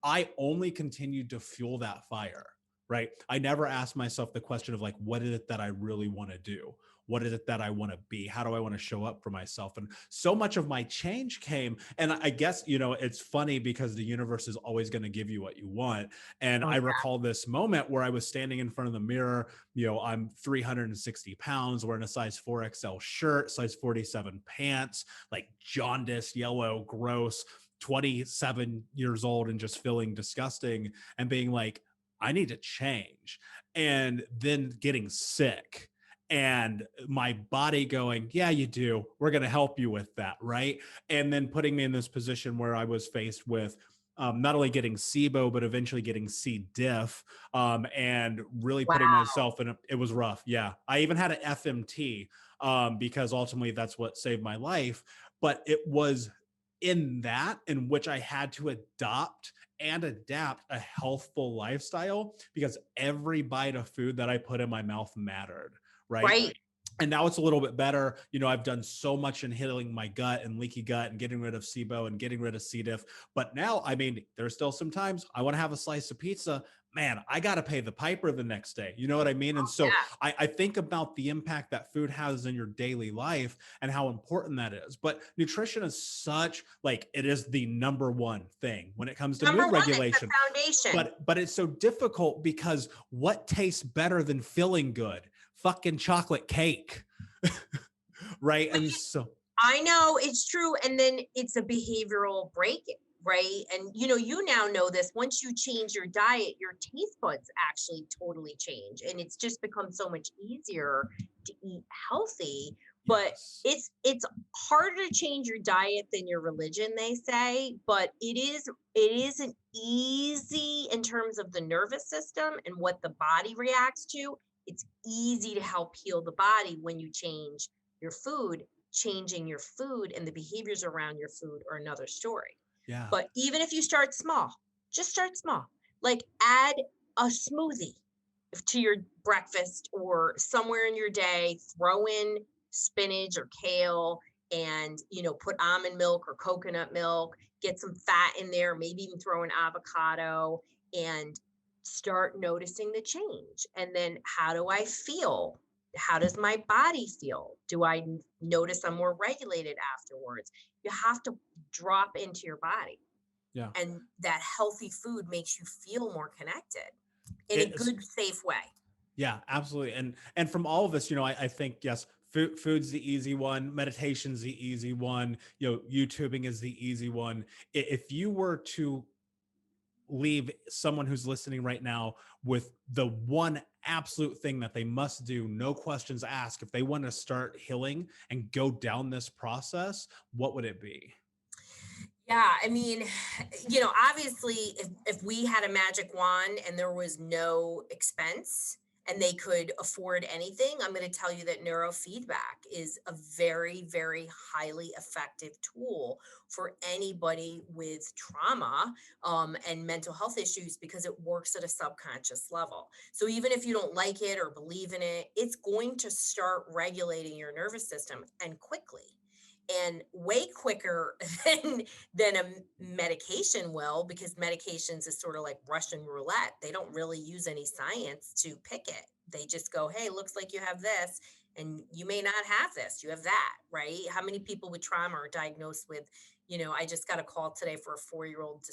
I only continued to fuel that fire, right? I never asked myself the question of like, what is it that I really want to do? What is it that I want to be? How do I want to show up for myself? And so much of my change came, and I guess, it's funny because the universe is always going to give you what you want. And I recall this moment where I was standing in front of the mirror, I'm 360 pounds, wearing a size 4XL shirt, size 47 pants, like jaundiced, yellow, gross, 27 years old, and just feeling disgusting and being like, I need to change. And then getting sick and my body going, yeah, you do. We're going to help you with that. Right. And then putting me in this position where I was faced with not only getting SIBO, but eventually getting C. diff, and really putting myself in it was rough. Yeah. I even had an FMT because ultimately that's what saved my life. But it was in which I had to adapt a healthful lifestyle, because every bite of food that I put in my mouth mattered. Right. And now it's a little bit better. I've done so much in healing my gut and leaky gut and getting rid of SIBO and getting rid of C. diff. But now, there's still some times I want to have a slice of pizza. Man, I got to pay the piper the next day. You know what I mean? And so I think about the impact that food has in your daily life and how important that is. But nutrition is it is the number one thing when it comes to mood regulation. It's the foundation. But it's so difficult, because what tastes better than feeling good? Fucking chocolate cake. Right. And so I know it's true. And then it's a behavioral break, right? And you now know this. Once you change your diet, your taste buds actually totally change. And it's just become so much easier to eat healthy. But Yes. it's harder to change your diet than your religion, they say, but it isn't easy in terms of the nervous system and what the body reacts to. It's easy to help heal the body when you change your food. Changing your food and the behaviors around your food are another story. Yeah. But even if you start small, just start small. Like add a smoothie to your breakfast or somewhere in your day, throw in spinach or kale and put almond milk or coconut milk, get some fat in there, maybe even throw an avocado and start noticing the change. And then how do I feel? How does my body feel? Do I notice I'm more regulated afterwards? You have to drop into your body. Yeah. And that healthy food makes you feel more connected in a It's, good, safe way. yeah, absolutely. And from all of this, I think, yes, food's the easy one, meditation's the easy one, YouTubing is the easy one. If you were to leave someone who's listening right now with the one absolute thing that they must do, no questions asked, if they want to start healing and go down this process, what would it be? Yeah, I mean, obviously, if we had a magic wand and there was no expense and they could afford anything, I'm going to tell you that neurofeedback is a very, very highly effective tool for anybody with trauma and mental health issues because it works at a subconscious level. So even if you don't like it or believe in it, it's going to start regulating your nervous system and quickly and way quicker than a medication will, because medications is sort of like Russian roulette. They don't really use any science to pick it. They just go, hey, looks like you have this and you may not have this, you have that, right? How many people with trauma are diagnosed with, I just got a call today for a 4-year-old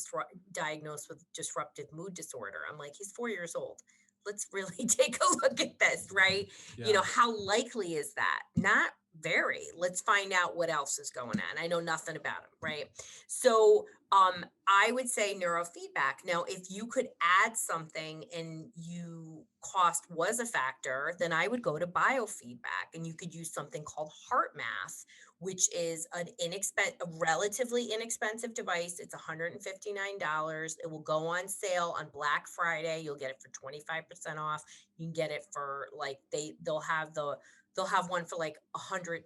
diagnosed with disruptive mood disorder. I'm like, he's 4 years old. Let's really take a look at this, right? Yeah. How likely is that? Not very. Let's find out what else is going on. I know nothing about him, right? So I would say neurofeedback. Now, if you could add something and you cost was a factor, then I would go to biofeedback and you could use something called heart math, which is a relatively inexpensive device. It's $159. It will go on sale on Black Friday. You'll get it for 25% off. You can get it for like they'll have one for like $100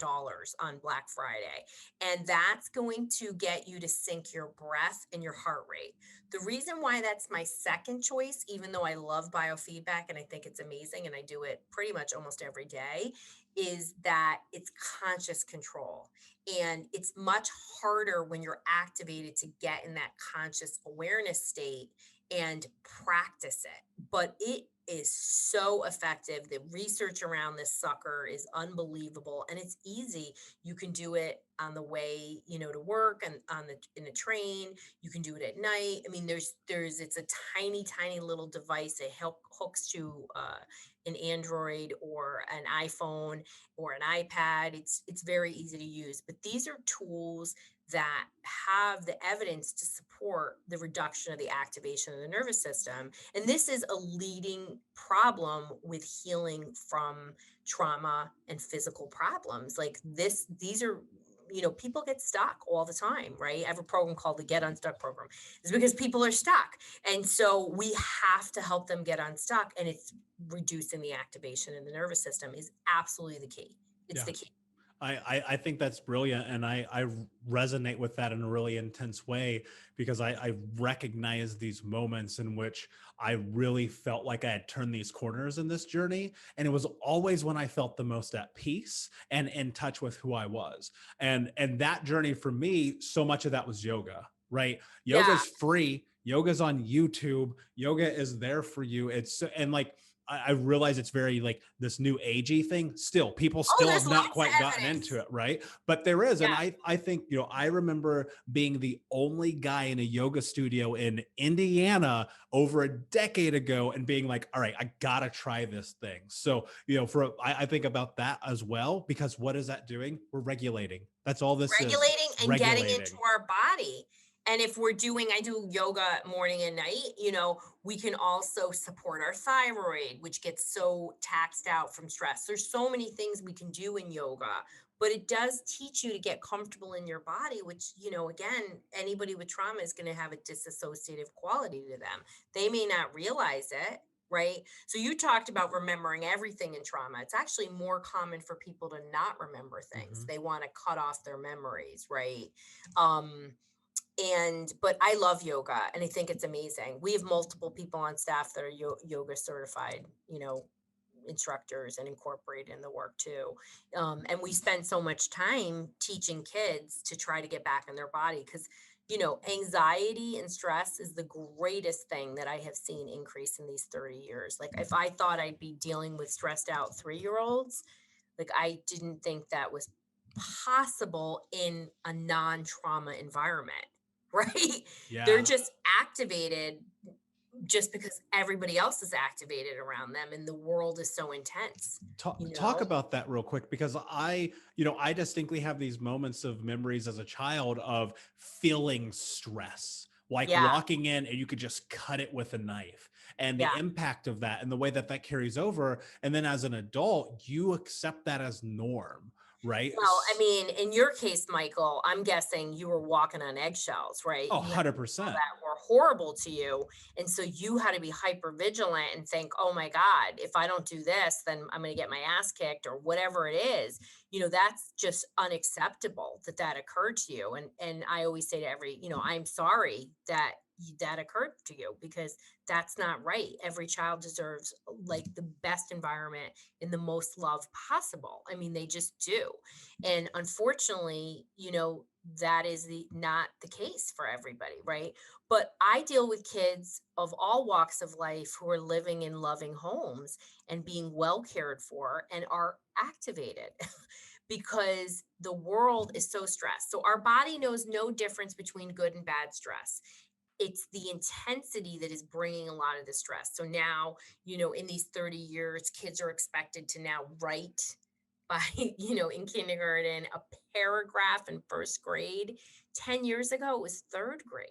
on Black Friday. And that's going to get you to sync your breath and your heart rate. The reason why that's my second choice, even though I love biofeedback and I think it's amazing and I do it pretty much almost every day, is that it's conscious control. And it's much harder when you're activated to get in that conscious awareness state and practice it. But it is so effective. The research around this sucker is unbelievable and it's easy. You can do it on the way, to work and in a train. You can do it at night. I mean, it's a tiny, tiny little device. It hooks to an Android or an iPhone or an iPad. It's very easy to use. But these are tools that have the evidence to support the reduction of the activation of the nervous system. And this is a leading problem with healing from trauma and physical problems. Like these are, people get stuck all the time, right? I have a program called the Get Unstuck program. It's because people are stuck. And so we have to help them get unstuck. And it's reducing the activation in the nervous system is absolutely the key. It's Yeah. the key. I think that's brilliant. And I resonate with that in a really intense way because I recognize these moments in which I really felt like I had turned these corners in this journey. And it was always when I felt the most at peace and in touch with who I was. And that journey for me, so much of that was yoga, right? Yeah. Yoga's free. Yoga's on YouTube. Yoga is there for you. And like, I realize it's very like this new agey thing. Still, people Oh, still there's have not lots quite of gotten into evidence. it, right? But there is, and Yeah. I think, I remember being the only guy in a yoga studio in Indiana over a decade ago, and being like, all right, I gotta try this thing. So, I think about that as well, because what is that doing? We're regulating. That's all this is. Regulating and getting into Regulating. our body. And if I do yoga morning and night, we can also support our thyroid, which gets so taxed out from stress. There's so many things we can do in yoga, but it does teach you to get comfortable in your body, which, again, anybody with trauma is going to have a disassociative quality to them. They may not realize it. Right. So you talked about remembering everything in trauma. It's actually more common for people to not remember things. Mhm. They want to cut off their memories. Right. Um, but I love yoga and I think it's amazing. We have multiple people on staff that are yoga certified, instructors and incorporate in the work too. And we spend so much time teaching kids to try to get back in their body because, anxiety and stress is the greatest thing that I have seen increase in these 30 years. Like if I thought I'd be dealing with stressed out 3-year-olds, like I didn't think that was possible in a non-trauma environment, right? They're Yeah. just activated just because everybody else is activated around them and the world is so intense, Talk about that real quick, because I distinctly have these moments of memories as a child of feeling stress, like Yeah, walking in and you could just cut it with a knife, and the yeah. impact of that and the way that that carries over. And then as an adult, you accept that as norm, right? Well, I mean, in your case, Michael, I'm guessing you were walking on eggshells, right? Oh, You had people 100%. that were horrible to you. And so you had to be hyper vigilant and think, oh my God, if I don't do this, then I'm going to get my ass kicked or whatever it is. That's just unacceptable that occurred to you. And I always say to I'm sorry that occurred to you because that's not right. Every child deserves like the best environment in the most love possible. I mean, they just do. And unfortunately, that is not the case for everybody, right? But I deal with kids of all walks of life who are living in loving homes and being well cared for and are activated because the world is so stressed. So our body knows no difference between good and bad stress. It's the intensity that is bringing a lot of the stress. So now, in these 30 years, kids are expected to now write by, in kindergarten, a paragraph in first grade. 10 years ago, it was third grade.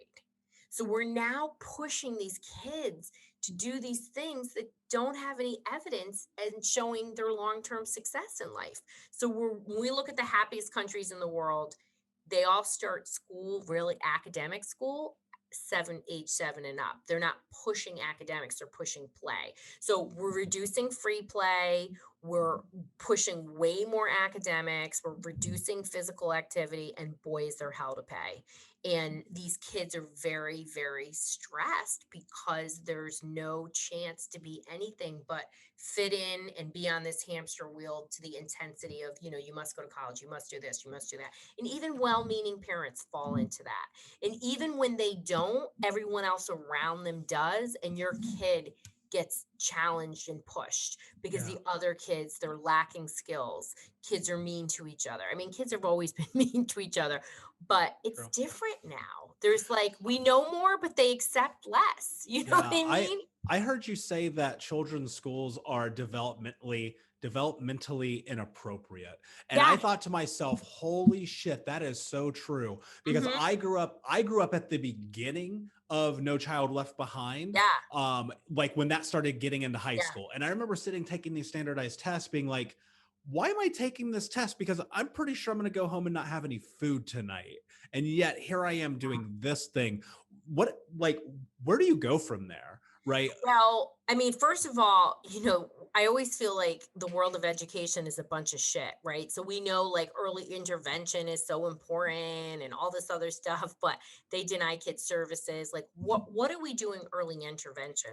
So we're now pushing these kids to do these things that don't have any evidence and showing their long-term success in life. So when we look at the happiest countries in the world, they all start school, really academic school, age 7 and up. They're not pushing academics, they're pushing play. So we're reducing free play, we're pushing way more academics, we're reducing physical activity, and boy, is there hell to pay. And these kids are very, very stressed because there's no chance to be anything but fit in and be on this hamster wheel to the intensity of, you must go to college, you must do this, you must do that. And even well meaning parents fall into that. And even when they don't, everyone else around them does. And your kid gets challenged and pushed because Yeah. the other kids, they're lacking skills. Kids are mean to each other. I mean, kids have always been mean to each other, but it's True. different now. There's like, we know more, but they accept less. You know what Yeah, I mean? I heard you say that children's schools are developmentally inappropriate. And I Yeah. thought to myself, holy shit, that is so true. Because Hmm. I grew up at the beginning of No Child Left Behind, Yeah. like when that started getting into high Yeah. school. And I remember taking these standardized tests, being like, why am I taking this test? Because I'm pretty sure I'm going to go home and not have any food tonight. And yet here I am doing this thing. What, like, where do you go from there? Right. Well, I mean, first of all, I always feel like the world of education is a bunch of shit, right? So we know like early intervention is so important and all this other stuff, but they deny kids services. Like what are we doing early intervention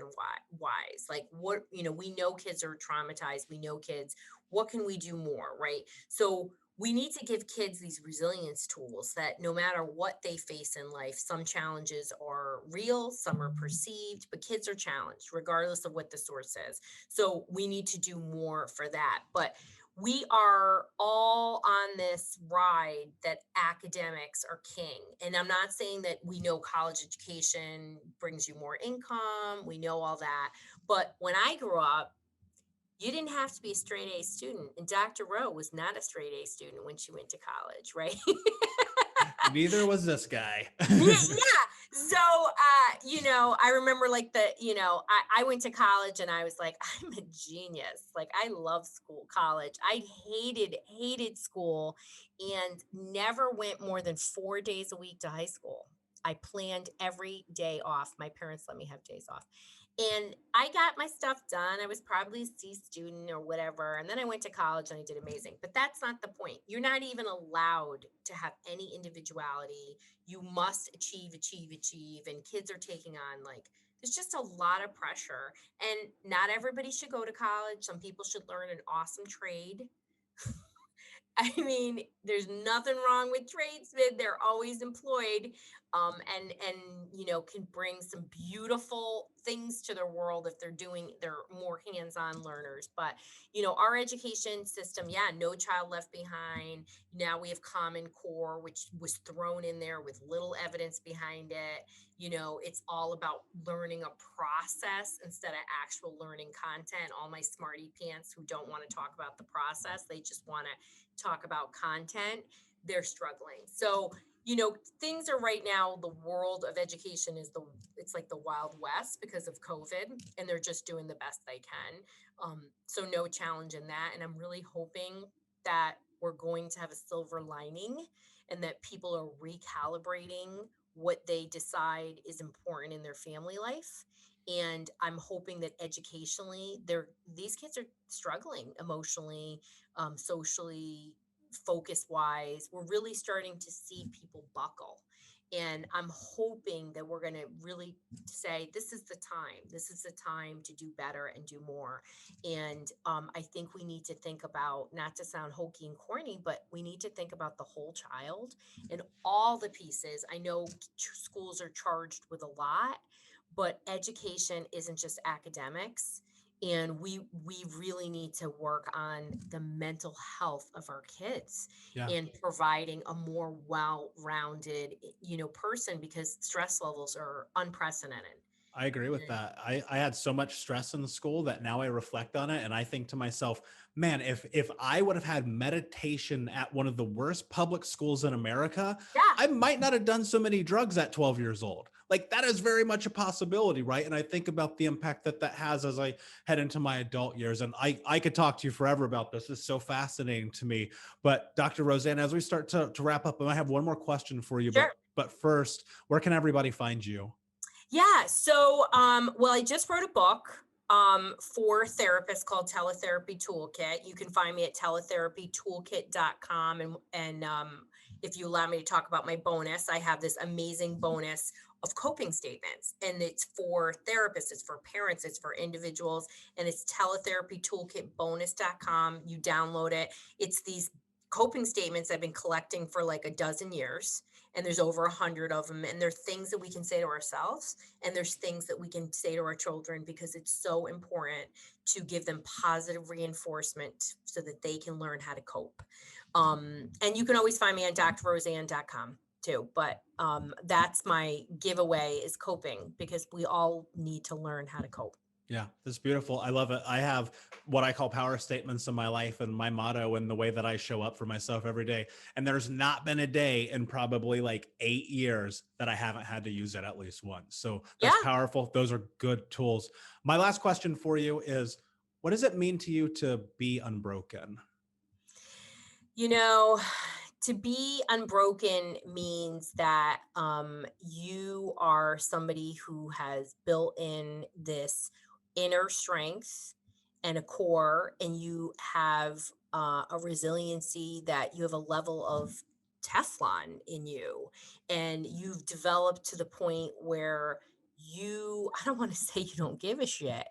wise? Like we know kids are traumatized, we know kids, what can we do more, right? So we need to give kids these resilience tools that no matter what they face in life, some challenges are real, some are perceived, but kids are challenged regardless of what the source is. So we need to do more for that. But we are all on this ride that academics are king. And I'm not saying that we know college education brings you more income, we know all that. But when I grew up, you didn't have to be a straight A student. And Dr. Rowe was not a straight A student when she went to college, right? Neither was this guy. Yeah. So, I remember like I went to college and I was like, I'm a genius. Like, I love school, college. I hated school and never went more than 4 days a week to high school. I planned every day off. My parents let me have days off. And I got my stuff done. I was probably a C student or whatever. And then I went to college and I did amazing. But that's not the point. You're not even allowed to have any individuality. You must achieve, achieve, achieve. And kids are taking on there's just a lot of pressure. And not everybody should go to college. Some people should learn an awesome trade. I mean, there's nothing wrong with tradesmen. They're always employed, and can bring some beautiful things to their world if they're more hands-on learners. But our education system, yeah, No Child Left Behind. Now we have Common Core, which was thrown in there with little evidence behind it. It's all about learning a process instead of actual learning content. All my smarty pants who don't want to talk about the process, they just want to talk about content, they're struggling. So, things are right now, the world of education it's like the Wild West because of COVID, and they're just doing the best they can. So no challenge in that. And I'm really hoping that we're going to have a silver lining and that people are recalibrating what they decide is important in their family life. And I'm hoping that educationally, these kids are struggling emotionally, socially, focus wise. We're really starting to see people buckle. And I'm hoping that we're going to really say, this is the time. This is the time to do better and do more. And I think we need to think about, not to sound hokey and corny, but we need to think about the whole child and all the pieces. I know schools are charged with a lot, but education isn't just academics. And we really need to work on the mental health of our kids Yeah. and providing a more well-rounded person, because stress levels are unprecedented. I agree with that. I had so much stress in school that now I reflect on it and I think to myself, man, if I would have had meditation at one of the worst public schools in America, Yeah, I might not have done so many drugs at 12 years old. Like that is very much a possibility, right? And I think about the impact that that has as I head into my adult years. And I could talk to you forever about this. It's so fascinating to me. But Dr. Rosann, as we start to wrap up, I have one more question for you. sure. But first, where can everybody find you? Yeah. So, well, I just wrote a book for therapists called Teletherapy Toolkit. You can find me at teletherapytoolkit.com. And if you allow me to talk about my bonus, I have this amazing bonus of coping statements. And it's for therapists, it's for parents, it's for individuals. And it's teletherapytoolkitbonus.com. You download it. It's these coping statements I've been collecting for like a dozen years, and there's over 100 of them, and they're things that we can say to ourselves, and there's things that we can say to our children, because it's so important to give them positive reinforcement so that they can learn how to cope. And you can always find me on drrosann.com too, but that's my giveaway, is coping, because we all need to learn how to cope. Yeah, that's beautiful. I love it. I have what I call power statements in my life and my motto and the way that I show up for myself every day. And there's not been a day in probably like 8 years that I haven't had to use it at least once. So that's Yeah. powerful. Those are good tools. My last question for you is, what does it mean to you to be unbroken? You know, to be unbroken means that you are somebody who has built in this inner strength and a core, and you have a resiliency, that you have a level of Teflon in you, and you've developed to the point where I don't want to say you don't give a shit,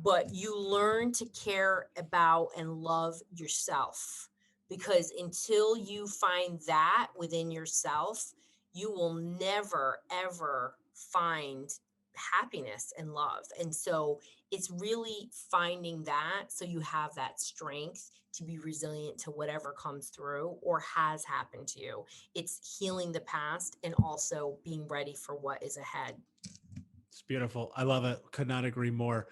but you learn to care about and love yourself because until you find that within yourself, you will never, ever find happiness and love. And so it's really finding that so you have that strength to be resilient to whatever comes through or has happened to you. It's healing the past and also being ready for what is ahead. It's beautiful. I love it. Could not agree more.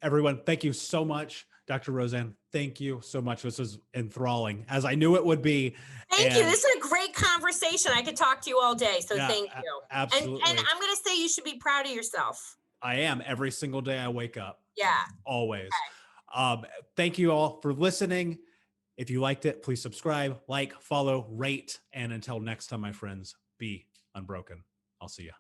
Everyone, thank you so much. Dr. Rosann, thank you so much. This was enthralling, as I knew it would be. Thank you. And This is a great conversation. I could talk to you all day. So yeah, thank you. And absolutely. I'm going to say you should be proud of yourself. I am every single day I wake up. Yeah. Always. Okay. Thank you all for listening. If you liked it, please subscribe, like, follow, rate. And until next time, my friends, be unbroken. I'll see you.